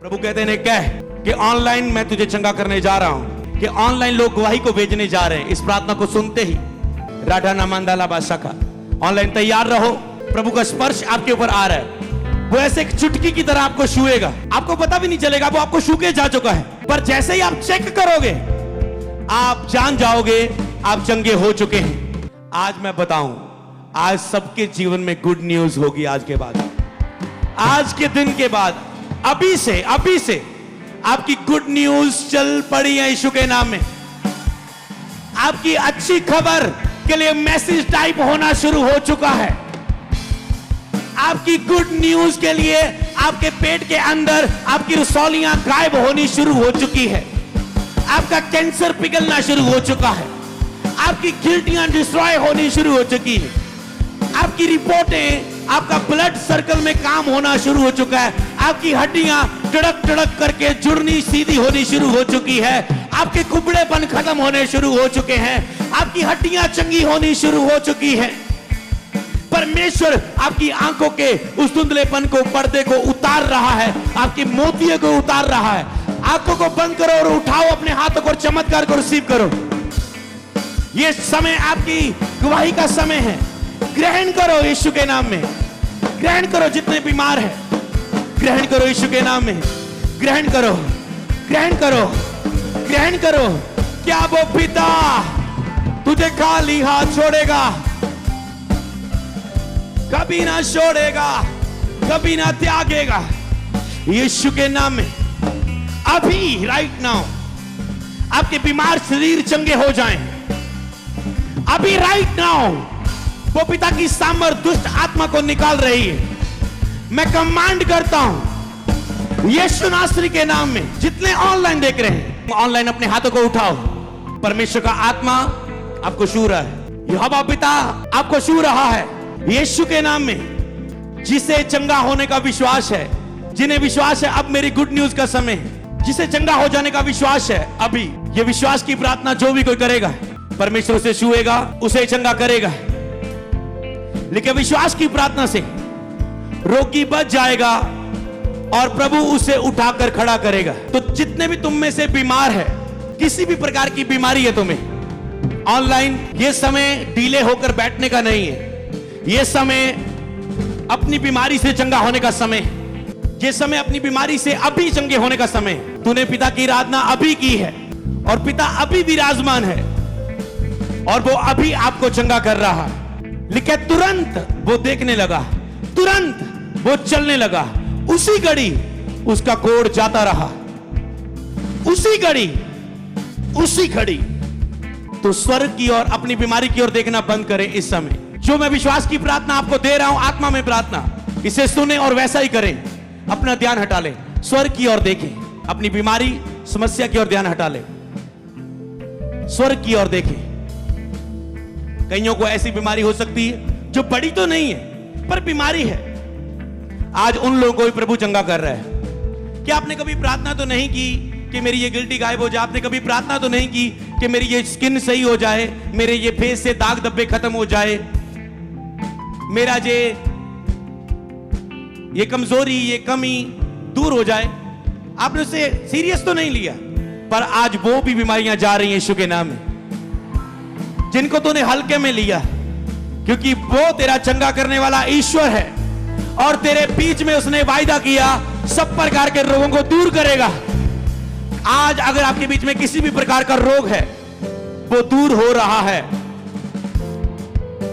प्रभु कहते ने कह कि ऑनलाइन मैं तुझे चंगा करने जा रहा हूं, कि ऑनलाइन लोग गवाही को भेजने जा रहे हैं। इस प्रार्थना को सुनते ही राधा नामांदाला बादशाह का ऑनलाइन तैयार रहो। प्रभु का स्पर्श आपके ऊपर आ रहा है, वो ऐसे एक चुटकी की तरह आपको छुएगा, आपको पता भी नहीं चलेगा वो आपको छू के जा चुका है। पर जैसे ही आप चेक करोगे आप जान जाओगे आप चंगे हो चुके हैं। आज मैं बताऊं, आज सबके जीवन में गुड न्यूज होगी। आज के बाद, आज के दिन के बाद, अभी से आपकी गुड न्यूज चल पड़ी है यीशु के नाम में। आपकी अच्छी खबर के लिए मैसेज टाइप होना शुरू हो चुका है। आपकी गुड न्यूज के लिए आपके पेट के अंदर आपकी रसौलियां गायब होनी शुरू हो चुकी है। आपका कैंसर पिघलना शुरू हो चुका है। आपकी गिल्टियां डिस्ट्रॉय होनी शुरू हो चुकी है। आपकी रिपोर्टें, आपका ब्लड सर्कल में काम होना शुरू हो चुका है। आपकी हड्डियां टड़क टड़क करके जुड़नी सीधी होनी शुरू हो चुकी है। आपके कुबड़ेपन खत्म होने शुरू हो चुके हैं। आपकी हड्डियां चंगी होनी शुरू हो चुकी है। परमेश्वर आपकी आंखों के उस धुंधलेपन को, पर्दे को उतार रहा है, आपके मोतियों को उतार रहा है। आंखों को बंद करो और उठाओ अपने हाथों को, चमत्कार को रिसीव करो। यह समय आपकी गवाही का समय है। ग्रहण करो यीशु के नाम में, ग्रहण करो। जितने बीमार हैं ग्रहण करो यीशु के नाम में, ग्रहण करो, ग्रहण करो, ग्रहण करो। क्या वो पिता तुझे खाली हाथ छोड़ेगा? कभी ना छोड़ेगा, कभी ना त्यागेगा। यीशु के नाम में अभी राइट नाउ आपके बीमार शरीर चंगे हो जाएं। अभी राइट नाउ वो पिता की सामर्थ दुष्ट आत्मा को निकाल रही है। मैं कमांड करता हूं यीशु नासरी के नाम में। जितने ऑनलाइन देख रहे हैं, ऑनलाइन अपने हाथों को उठाओ। परमेश्वर का आत्मा आपको छू रहा है, यहोवा पिता आपको छू रहा है यीशु के नाम में। जिसे चंगा होने का विश्वास है, जिन्हें विश्वास है अब मेरी गुड न्यूज का समय है, जिसे चंगा हो जाने का विश्वास है, अभी ये विश्वास की प्रार्थना जो भी कोई करेगा परमेश्वर उसे छुएगा, उसे चंगा करेगा। लेकिन विश्वास की प्रार्थना से रोगी बच जाएगा और प्रभु उसे उठाकर खड़ा करेगा। तो जितने भी तुम में से बीमार है, किसी भी प्रकार की बीमारी है तुम्हें, ऑनलाइन ये समय डीले होकर बैठने का नहीं है। ये समय अपनी बीमारी से चंगा होने का समय है। ये समय अपनी बीमारी से अभी चंगे होने का समय है। तूने पिता की आराधना अभी की है और पिता अभी विराजमान है और वो अभी आपको चंगा कर रहा है। लेकिन तुरंत वो देखने लगा, तुरंत वो चलने लगा। उसी घड़ी उसका कोढ़ जाता रहा, उसी घड़ी, उसी घड़ी। तो स्वर्ग की ओर, अपनी बीमारी की ओर देखना बंद करें इस समय। जो मैं विश्वास की प्रार्थना आपको दे रहा हूं, आत्मा में प्रार्थना, इसे सुने और वैसा ही करें। अपना ध्यान हटा लें, स्वर्ग की ओर देखें। अपनी बीमारी, समस्या की ओर ध्यान हटा लें, स्वर्ग की ओर देखें। कईयों को ऐसी बीमारी हो सकती है जो बड़ी तो नहीं है पर बीमारी है। आज उन लोगों को भी प्रभु चंगा कर रहा है। क्या आपने कभी प्रार्थना तो नहीं की कि मेरी ये गिल्टी गायब हो जाए? आपने कभी प्रार्थना तो नहीं की कि मेरी ये स्किन सही हो जाए, मेरे ये फेस से दाग धब्बे खत्म हो जाए, मेरा ये कमजोरी, ये कमी दूर हो जाए? आपने उसे सीरियस तो नहीं लिया। पर आज वो भी बीमारियां जा रही हैं यीशु के नाम में, जिनको तूने हल्के में लिया, क्योंकि वो तेरा चंगा करने वाला ईश्वर है और तेरे बीच में उसने वायदा किया सब प्रकार के रोगों को दूर करेगा। आज अगर आपके बीच में किसी भी प्रकार का रोग है, वो दूर हो रहा है।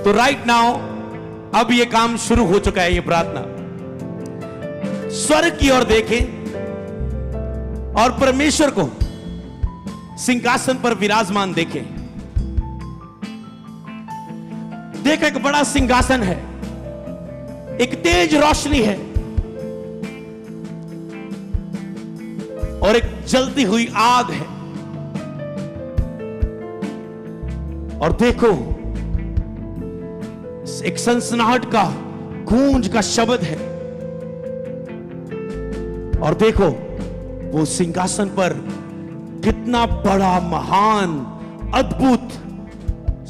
तो राइट नाउ अब ये काम शुरू हो चुका है। ये प्रार्थना स्वर्ग की ओर देखें और परमेश्वर को सिंहासन पर विराजमान देखें। देख, एक बड़ा सिंहासन है, एक तेज रोशनी है और एक जलती हुई आग है। और देखो, एक सनसनाहट का, गूंज का शब्द है। और देखो वो सिंहासन पर कितना बड़ा, महान, अद्भुत,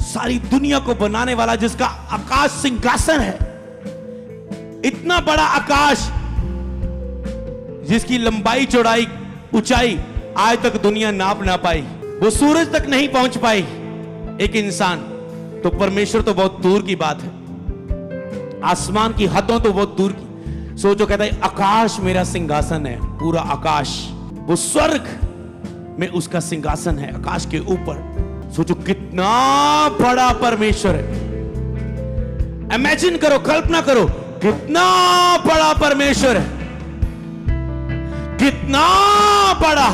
सारी दुनिया को बनाने वाला, जिसका आकाश सिंहासन है। इतना बड़ा आकाश जिसकी लंबाई चौड़ाई ऊंचाई आज तक दुनिया नाप ना पाई, वो सूरज तक नहीं पहुंच पाई एक इंसान, तो परमेश्वर तो बहुत दूर की बात है। आसमान की हदों तो बहुत दूर की। सोचो, कहता है आकाश मेरा सिंहासन है, पूरा आकाश, वो स्वर्ग में उसका सिंहासन है, आकाश के ऊपर। सोचो कितना बड़ा परमेश्वर है। इमेजिन करो, कल्पना करो, कितना बड़ा परमेश्वर है, कितना बड़ा।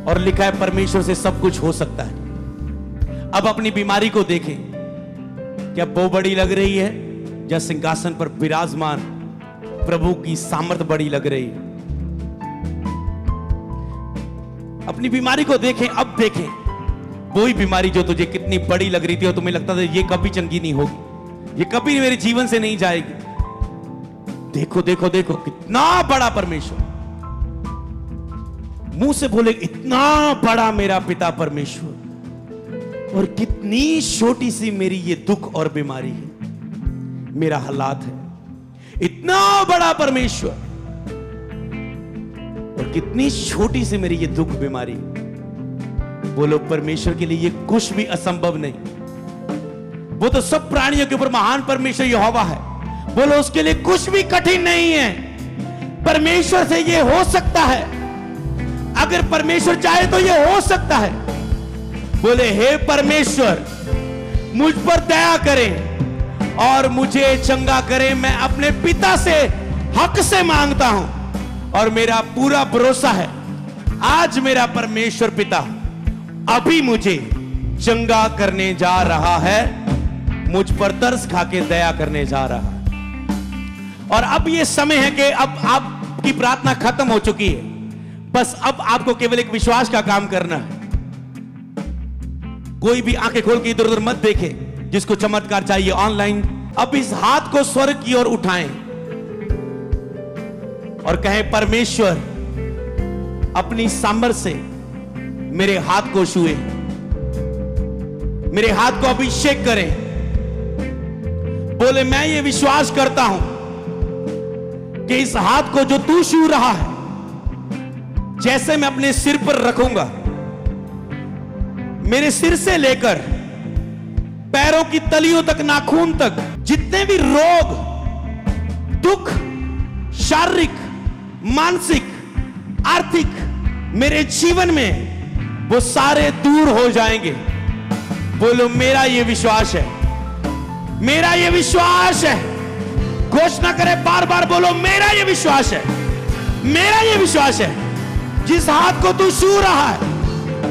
और लिखा है परमेश्वर से सब कुछ हो सकता है। अब अपनी बीमारी को देखें, क्या वो बड़ी लग रही है या सिंहासन पर विराजमान प्रभु की सामर्थ बड़ी लग रही है? अपनी बीमारी को देखें, अब देखें वही बीमारी जो तुझे कितनी बड़ी लग रही थी और तुम्हें लगता था ये कभी चंगी नहीं होगी, ये कभी मेरे जीवन से नहीं जाएगी। देखो देखो देखो कितना बड़ा परमेश्वर। मुंह से बोले इतना बड़ा मेरा पिता परमेश्वर, और कितनी छोटी सी मेरी ये दुख और बीमारी है, मेरा हालात है। इतना बड़ा परमेश्वर और कितनी छोटी सी मेरी ये दुख बीमारी। बोलो परमेश्वर के लिए ये कुछ भी असंभव नहीं। वो तो सब प्राणियों के ऊपर महान परमेश्वर यहोवा है। बोलो उसके लिए कुछ भी कठिन नहीं है। परमेश्वर से ये हो सकता है, अगर परमेश्वर चाहे तो ये हो सकता है। बोले हे परमेश्वर मुझ पर दया करें और मुझे चंगा करें। मैं अपने पिता से हक से मांगता हूं और मेरा पूरा भरोसा है आज मेरा परमेश्वर पिता अभी मुझे चंगा करने जा रहा है, मुझ पर तरस खा के दया करने जा रहा है। और अब ये समय है कि अब आपकी प्रार्थना खत्म हो चुकी है, बस अब आपको केवल एक विश्वास का काम करना है। कोई भी आंखें खोल के इधर उधर मत देखे, जिसको चमत्कार चाहिए ऑनलाइन अब इस हाथ को स्वर्ग की ओर उठाएं और कहें परमेश्वर अपनी सामर्थ से मेरे हाथ को छुए, मेरे हाथ को अभिषेक करें। बोले मैं ये विश्वास करता हूं कि इस हाथ को जो तू छू रहा है, जैसे मैं अपने सिर पर रखूंगा, मेरे सिर से लेकर पैरों की तलियों तक, नाखून तक, जितने भी रोग, दुख, शारीरिक, मानसिक, आर्थिक मेरे जीवन में वो सारे दूर हो जाएंगे। बोलो मेरा ये विश्वास है, मेरा ये विश्वास है। घोषणा करें बार बार, बोलो मेरा ये विश्वास है, मेरा ये विश्वास है। जिस हाथ को तू छू रहा है,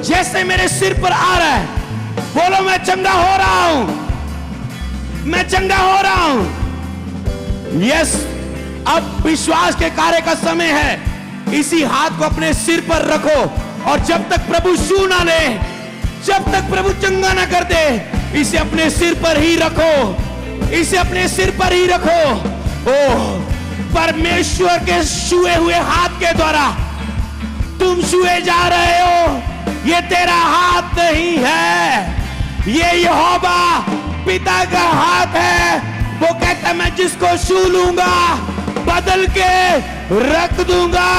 जैसे मेरे सिर पर आ रहा है, बोलो मैं चंगा हो रहा हूं, मैं चंगा हो रहा हूं। यस, अब विश्वास के कार्य का समय है। इसी हाथ को अपने सिर पर रखो और जब तक प्रभु छू ना ले, जब तक प्रभु चंगा ना कर दे, इसे अपने सिर पर ही रखो, इसे अपने सिर पर ही रखो। ओह, परमेश्वर के छुए हुए हाथ के द्वारा तुम छुए जा रहे हो। ये तेरा हाथ नहीं है, ये यहोवा पिता का हाथ है। वो कहता है मैं जिसको छू लूंगा बदल के रख दूंगा।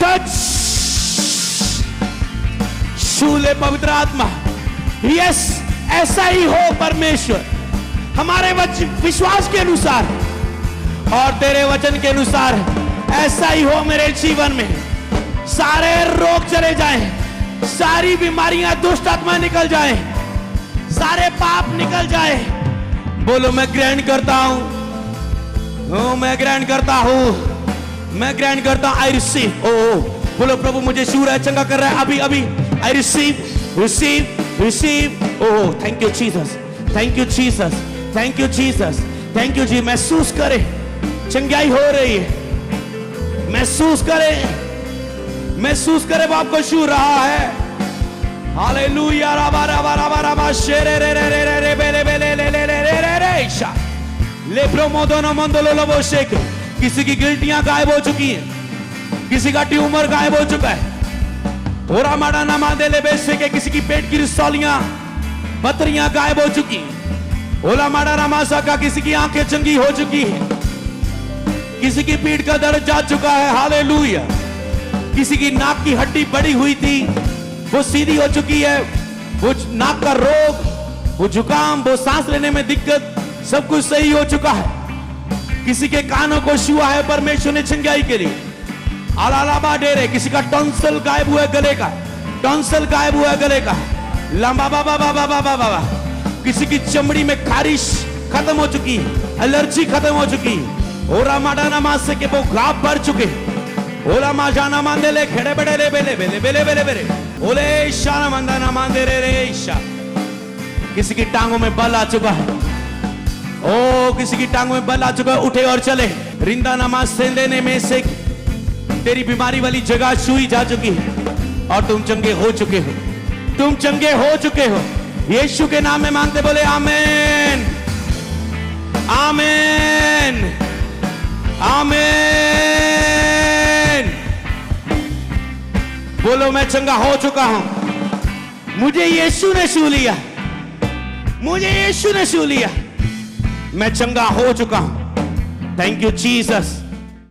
टच, छू ले पवित्र आत्मा। यस, ऐसा ही हो परमेश्वर, हमारे विश्वास के अनुसार और तेरे वचन के अनुसार ऐसा ही हो मेरे जीवन में। सारे रोग चले जाएं, सारी बीमारियां, दुष्ट आत्मा निकल जाएं, सारे पाप निकल जाए। बोलो मैं ग्रहण करता हूं, मैं ग्रहण करता हूं, मैं ग्रहण करता हूं। I receive. ओ बोलो प्रभु मुझे छू रहा है, चंगा कर रहा है अभी अभी। I receive, receive, receive. Oh thank you Jesus, thank you Jesus, thank you Jesus, thank you ji. महसूस करे चंगाई हो रही है, महसूस करे, महसूस करे वो आपको छू रहा है। हालेलुया। राबा राबा राबा राबा शेरे रे रे रे रे रे बेले बेले ले ले ले रे रे रे शा ले प्रोमोदोनो मंदलो लोबो शेक। किसी की गिल्टियां गायब हो चुकी हैं, किसी का ट्यूमर गायब हो चुका है। ओरा माड़ा नामा दे ले बेसे के किसी की पेट की रिसौलियां, पथरियां गायब हो चुकी हैं। ओला माड़ा रामासा का किसी की आंखें चंगी हो चुकी हैं। किसी की पीठ का दर्द जा चुका है, हालेलुया। किसी की नाक की हड्डी बड़ी हुई थी, वो सीधी हो चुकी है। वो नाक का रोग, वो जुकाम, वो सांस लेने में दिक्कत, सब कुछ सही हो चुका है। किसी के कानों को छुआ है परमेश्वर ने चंगाई के लिए, आलालाबा डेरे। किसी का टॉन्सल गायब हुआ है गले का, टॉन्सल गायब हुआ है गले का, लंबा बाबा बाबा बाबा बाबा। किसी की चमड़ी में खारिश खत्म हो चुकी, एलर्जी खत्म हो चुकी, ओरा माडाना मास से के वो घाव भर चुके, ओला माजाना मांदे ले खेड़े बड़े ले बेले बेले बेले बेले बेले ओले शाना मंदाना मांदे रे रे ईशा। किसी की टांगों में बल आ चुका है, ओ किसी की टांगों में बल आ चुका है, उठे और चले। रिंदा नमाज से लेने में से तेरी बीमारी वाली जगह छुई जा चुकी है और तुम चंगे हो चुके हो, तुम चंगे हो चुके हो। यीशु के नाम में मांगते बोले आमीन, आमीन, आमीन। बोलो मैं चंगा हो चुका हूं, मुझे यीशु ने छू लिया, मुझे यीशु ने छू लिया, मैं चंगा हो चुका हूं। Thank you Jesus.